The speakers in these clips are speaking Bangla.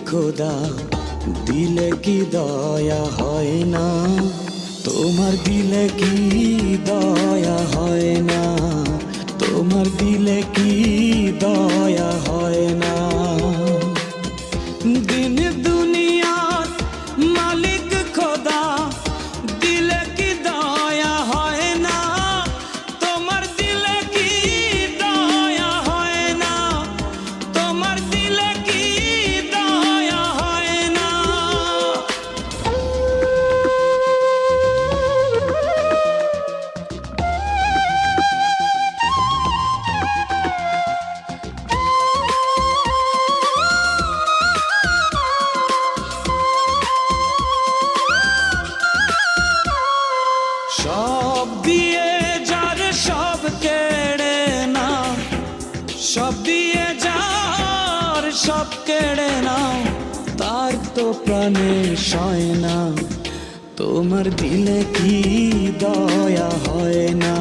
খোদা দিলে কি দয়া হয় না, তোমার দিলে কি দয়া হয় না, তোমার দিলে কি দয়া হয় না। দিন দুনিয়ার মালিক খোদা দিলে কি দয়া হয় না, তোমার দিলে কি দয়া হয় না, তোমার দিলে কি দয়া হয় না। সব দিয়ে যার সব কেড়ে নাও, সব দিয়ে যার সব কেড়ে নাও, তার তো প্রাণে সয় না, তোমার দিলে কি দয়া হয় না,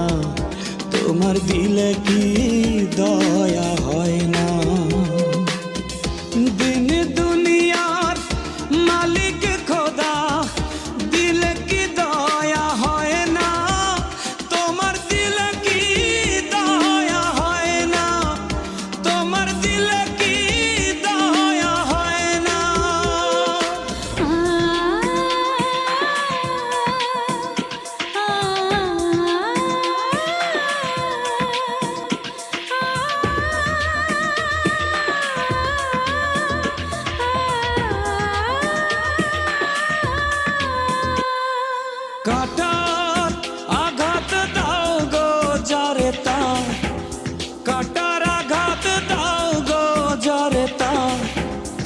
তোমার দিলে কি দয়া হয় না। দিন দুনিয়ার মালিক খোদা দিলে কি দয়া হয় না, তোমার দিলে কি দয়া হয় না, তোমার দিলে কি দয়া হয় না। কাটার আঘাত দাও গো যারে তাও, কাটার আঘাত দাও গো যারে তাও,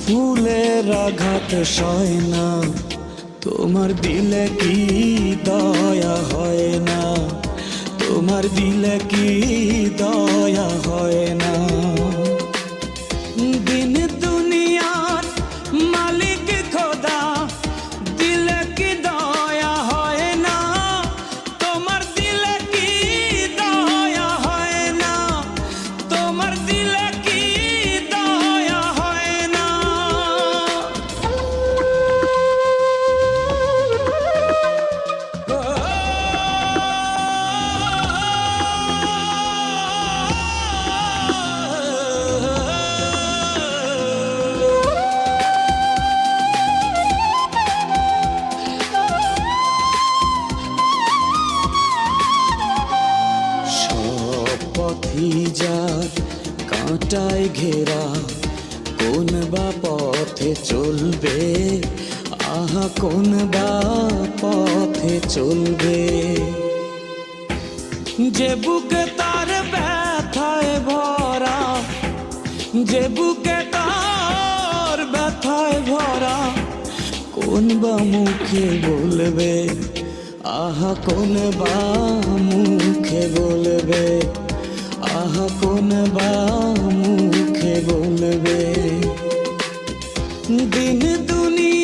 ফুলের আঘাত সয় না, তোমার দিলে কি দয়া হয় না, তোমার দিলে কি দয়া হয় না। দিন দুনিয়ার মালিক খোদা দিলে কি দয়া হয় না, তোমার দিলে কি দয়া হয় না, তোমার দিলে কি দয়া হয় না। সব পথই যার কাঁটায় ঘেরা, কোন বা পথে চলবে, আহা কোন বা পথে চলবে। যে বুকে তার ব্যথায় ভরা, যে বুকে তার ব্যথায় ভরা, কোন বা মুখে বলবে, আহা কোন বা মুখে বলবে, আহা কোন বা মুখে বলবে। দিন দুনিয়া